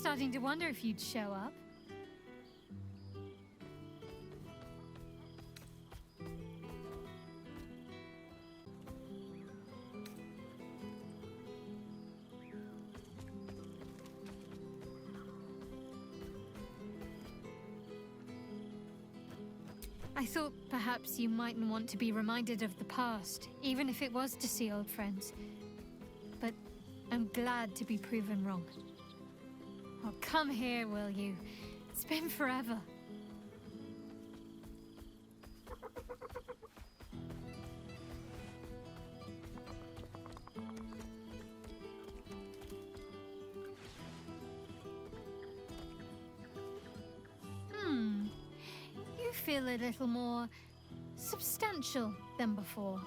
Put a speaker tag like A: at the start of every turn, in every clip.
A: starting to wonder if you'd show up. I thought perhaps you mightn't want to be reminded of the past, even if it was to see old friends. But I'm glad to be proven wrong. Oh, come here, will you? It's been forever. You feel a little more substantial than before.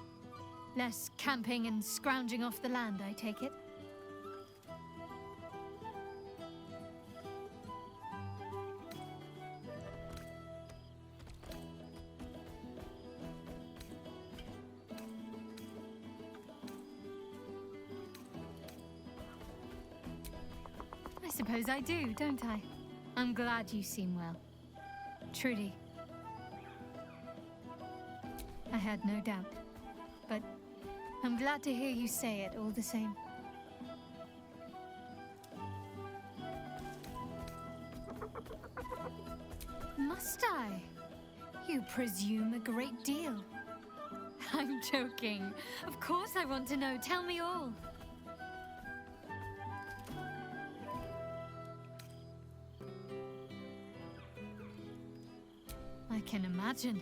A: Less camping and scrounging off the land, I take it. I suppose I do, don't I? I'm glad you seem well. Trudy. I had no doubt, but I'm glad to hear you say it all the same. Must I? You presume a great deal. I'm joking. Of course I want to know. Tell me all. I can imagine.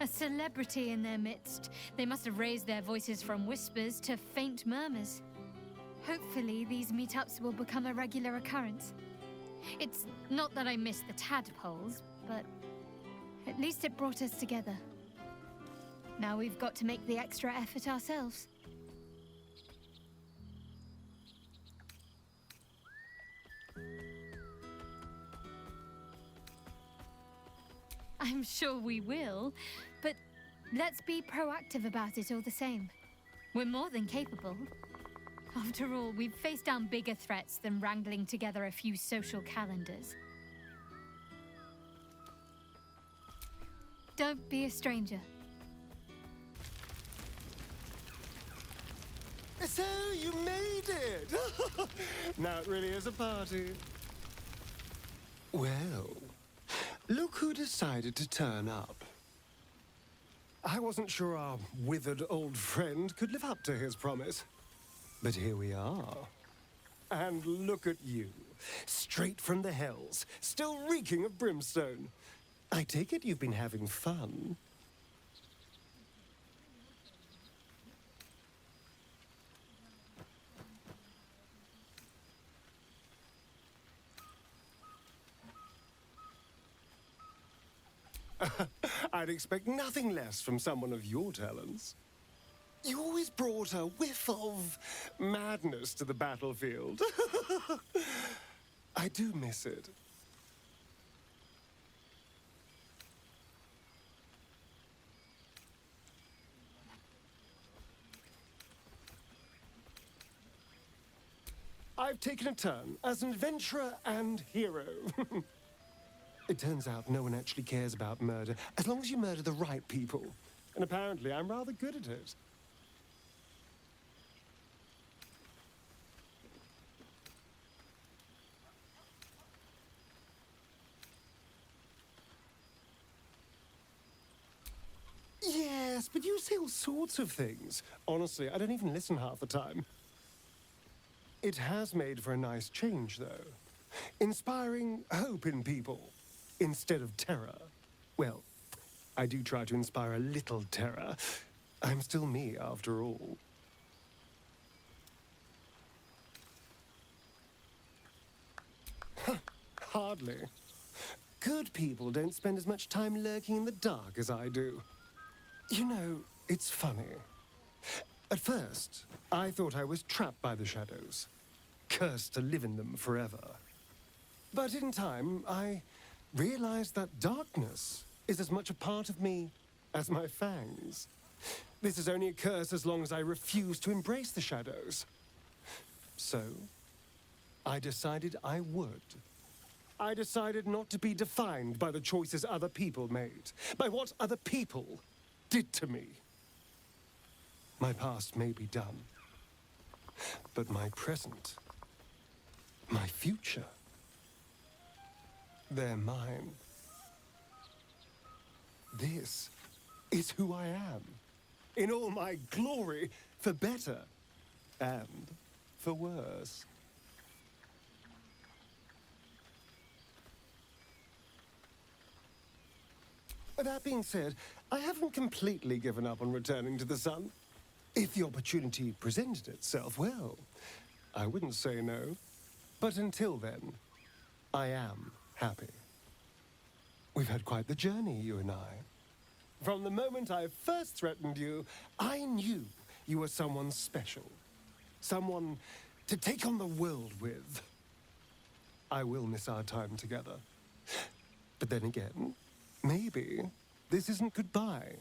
A: A celebrity in their midst. They must have raised their voices from whispers to faint murmurs. Hopefully, these meetups will become a regular occurrence. It's not that I miss the tadpoles, but at least it brought us together. Now we've got to make the extra effort ourselves. I'm sure we will, but let's be proactive about it all the same. We're more than capable. After all, we've faced down bigger threats than wrangling together a few social calendars. Don't be a stranger.
B: So you made it! Now it really is a party. Well, look who decided to turn up. I wasn't sure our withered old friend could live up to his promise. But here we are. And look at you, straight from the hells, still reeking of brimstone. I take it you've been having fun. I'd expect nothing less from someone of your talents. You always brought a whiff of madness to the battlefield. I do miss it. I've taken a turn as an adventurer and hero. It turns out no one actually cares about murder, as long as you murder the right people. And apparently I'm rather good at it. Yes, but you say all sorts of things. Honestly, I don't even listen half the time. It has made for a nice change, though. Inspiring hope in people, instead of terror. Well, I do try to inspire a little terror. I'm still me, after all. Hardly. Good people don't spend as much time lurking in the dark as I do. You know, it's funny. At first, I thought I was trapped by the shadows, cursed to live in them forever. But in time, I realized that darkness is as much a part of me as my fangs. This is only a curse as long as I refuse to embrace the shadows. So, I decided I would. I decided not to be defined by the choices other people made, by what other people did to me. My past may be done, but my present, my future, they're mine. This is who I am, in all my glory, for better and for worse. That being said, I haven't completely given up on returning to the sun. If the opportunity presented itself, well, I wouldn't say no. But until then, I am happy. We've had quite the journey, you and I. From the moment I first threatened you, I knew you were someone special. Someone to take on the world with. I will miss our time together. But then again, maybe this isn't goodbye.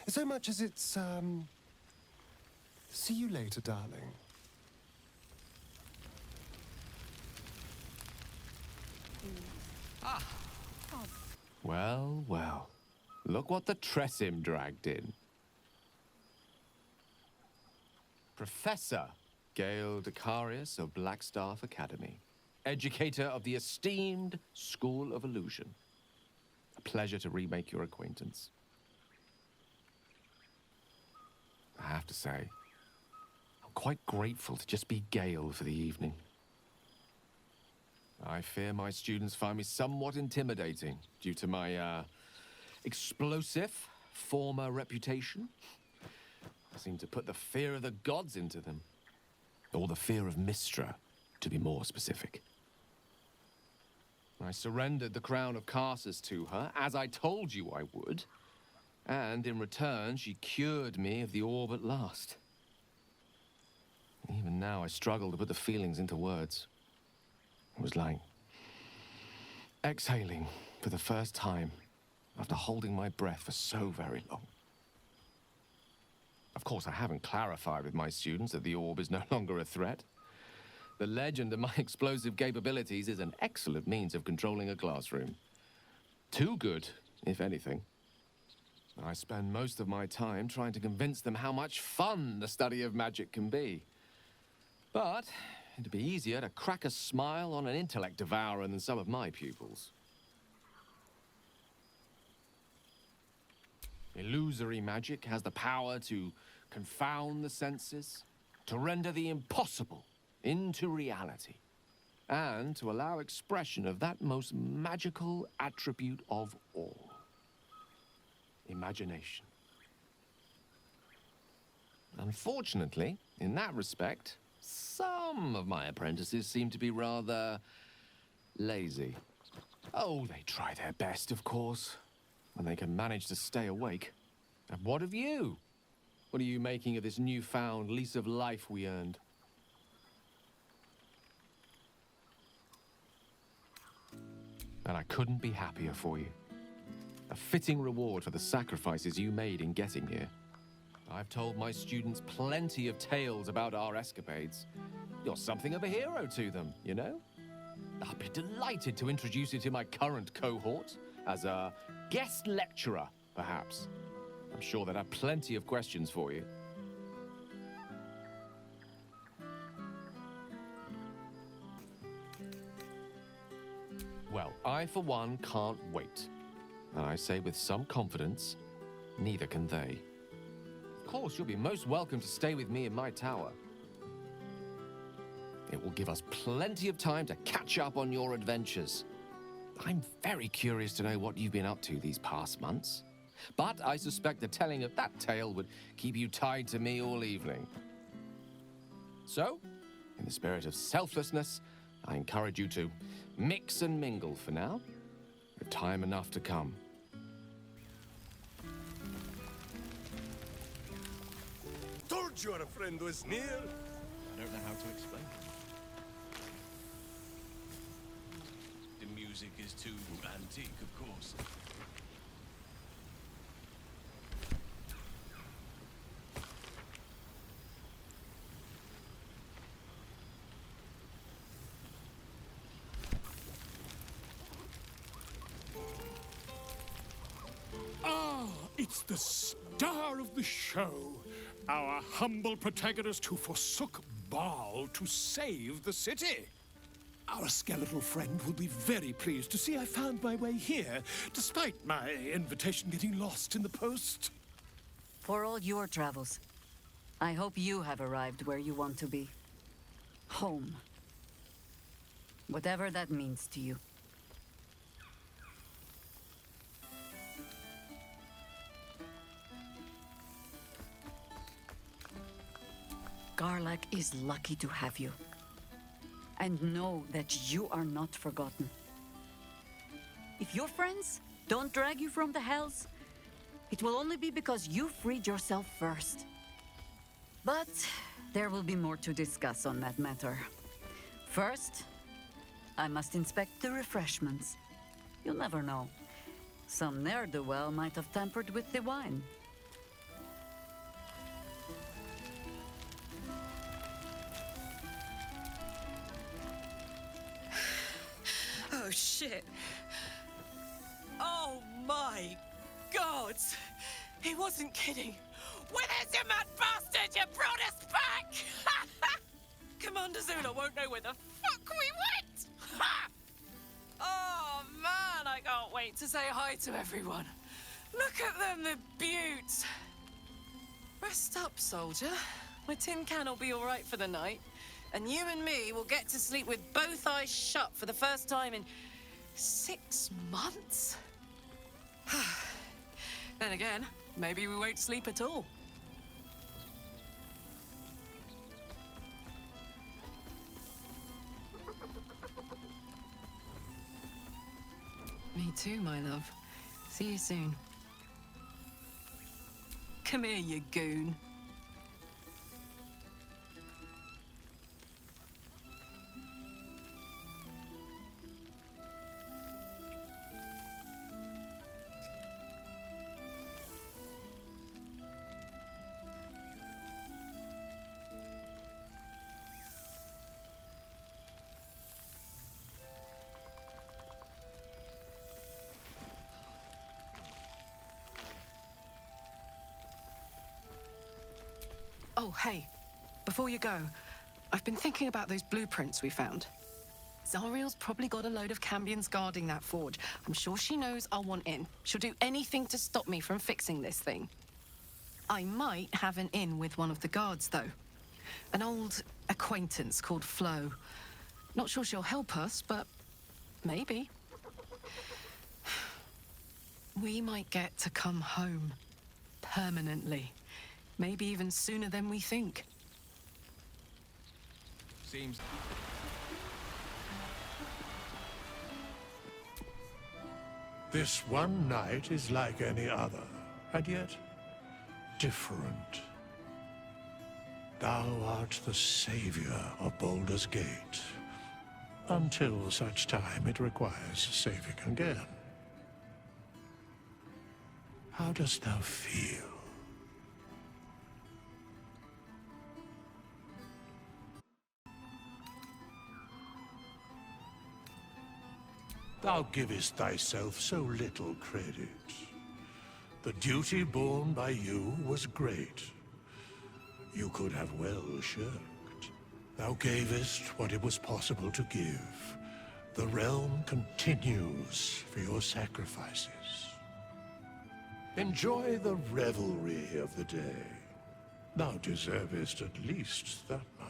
B: So much as it's, see you later, darling.
C: Well, well. Look what the Tressim dragged in. Professor Gale Decarius of Blackstaff Academy. Educator of the esteemed School of Illusion. A pleasure to remake your acquaintance. I have to say, I'm quite grateful to just be Gale for the evening. I fear my students find me somewhat intimidating due to my, explosive former reputation. I seem to put the fear of the gods into them. Or the fear of Mystra, to be more specific. I surrendered the crown of Karsus to her, as I told you I would. And in return, she cured me of the orb at last. Even now, I struggle to put the feelings into words. It was like exhaling for the first time after holding my breath for so very long. Of course, I haven't clarified with my students that the orb is no longer a threat. The legend of my explosive capabilities is an excellent means of controlling a classroom. Too good, if anything. I spend most of my time trying to convince them how much fun the study of magic can be. But it'd be easier to crack a smile on an intellect devourer than some of my pupils. Illusory magic has the power to confound the senses, to render the impossible into reality, and to allow expression of that most magical attribute of all. Imagination. Unfortunately, in that respect, some of my apprentices seem to be rather lazy. Oh, they try their best, of course, when they can manage to stay awake. And what of you? What are you making of this newfound lease of life we earned? And I couldn't be happier for you. A fitting reward for the sacrifices you made in getting here. I've told my students plenty of tales about our escapades. You're something of a hero to them, you know? I'll be delighted to introduce you to my current cohort as a guest lecturer, perhaps. I'm sure they'd have plenty of questions for you. Well, I, for one, can't wait. And I say with some confidence, neither can they. Of course, you'll be most welcome to stay with me in my tower. It will give us plenty of time to catch up on your adventures. I'm very curious to know what you've been up to these past months. But I suspect the telling of that tale would keep you tied to me all evening. So, in the spirit of selflessness, I encourage you to mix and mingle for now, with time enough to come.
D: Told you our friend was near.
E: I don't know how to explain it. The music is too antique, of course.
F: It's the star of the show. Our humble protagonist who forsook Baal to save the city. Our skeletal friend will be very pleased to see I found my way here, despite my invitation getting lost in the post.
G: For all your travels, I hope you have arrived where you want to be. Home. Whatever that means to you. Karlach is lucky to have you. And know that you are not forgotten. If your friends don't drag you from the hells, it will only be because you freed yourself first. But there will be more to discuss on that matter. First, I must inspect the refreshments. You'll never know. Some ne'er-do-well might have tampered with the wine.
H: Oh, shit. Oh, my God. He wasn't kidding. Withers, you mad bastard! You brought us back! Commander Zula won't know where the fuck we went! Ha! Oh, man, I can't wait to say hi to everyone. Look at them, the beauts. Rest up, soldier. My tin can will be all right for the night. And you and me will get to sleep with both eyes shut for the first time in 6 months? Then again, maybe we won't sleep at all. Me too, my love. See you soon. Come here, you goon. Oh, hey, before you go, I've been thinking about those blueprints we found. Zariel's probably got a load of Cambions guarding that forge. I'm sure she knows I'll want in. She'll do anything to stop me from fixing this thing. I might have an in with one of the guards, though. An old acquaintance called Flo. Not sure she'll help us, but maybe. We might get to come home. Permanently. Maybe even sooner than we think.
C: Seems...
D: This one night is like any other, and yet different. Thou art the savior of Baldur's Gate, until such time it requires saving again. How dost thou feel? Thou givest thyself so little credit. The duty borne by you was great. You could have well shirked. Thou gavest what it was possible to give. The realm continues for your sacrifices. Enjoy the revelry of the day. Thou deservest at least that much.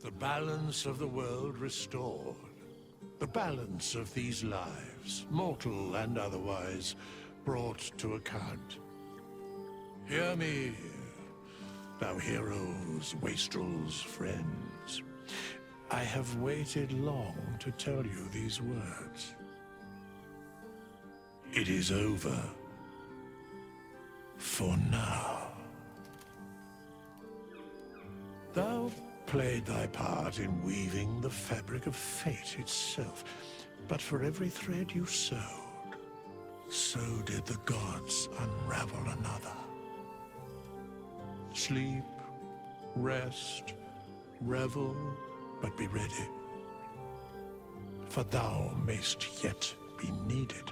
D: The balance of the world restored. The balance of these lives, mortal and otherwise, brought to account. Hear me, thou heroes, wastrels, friends. I have waited long to tell you these words. It is over. For now. Thou played thy part in weaving the fabric of fate itself, but for every thread you sewed, so did the gods unravel another. Sleep, rest, Revel, but be ready. For thou mayst yet be needed.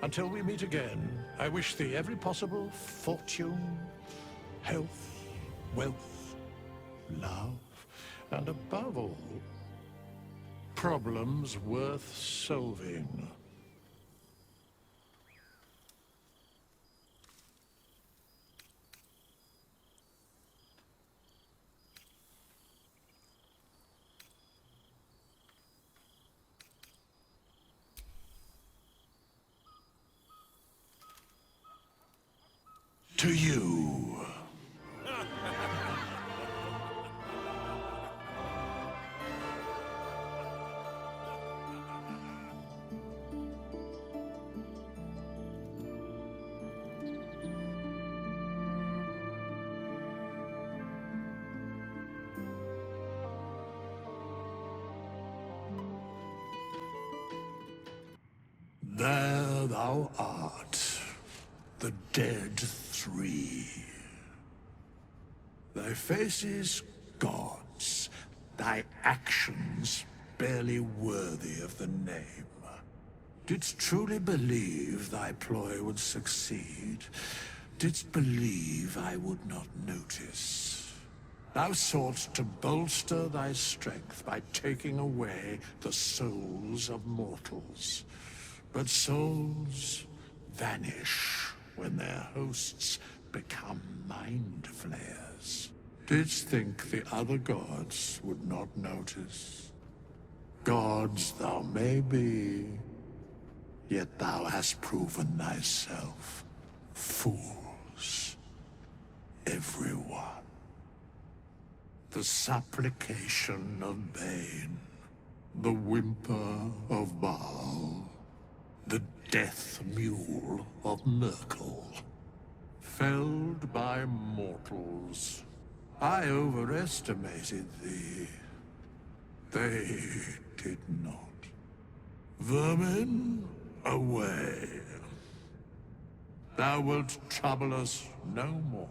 D: Until we meet again, I wish thee every possible fortune, health, wealth, love, and above all, problems worth solving. To you. There thou art, the dead three. Thy faces gods, thy actions barely worthy of the name. Didst truly believe thy ploy would succeed? Didst believe I would not notice? Thou soughtst to bolster thy strength by taking away the souls of mortals. But souls vanish when their hosts become mind flayers. Didst think the other gods would not notice? Gods thou may be, yet thou hast proven thyself fools. Everyone. The supplication of Bane, the whimper of Baal, the death mule of Merkel. Felled by mortals. I overestimated thee. They did not. Vermin, away. Thou wilt trouble us no more.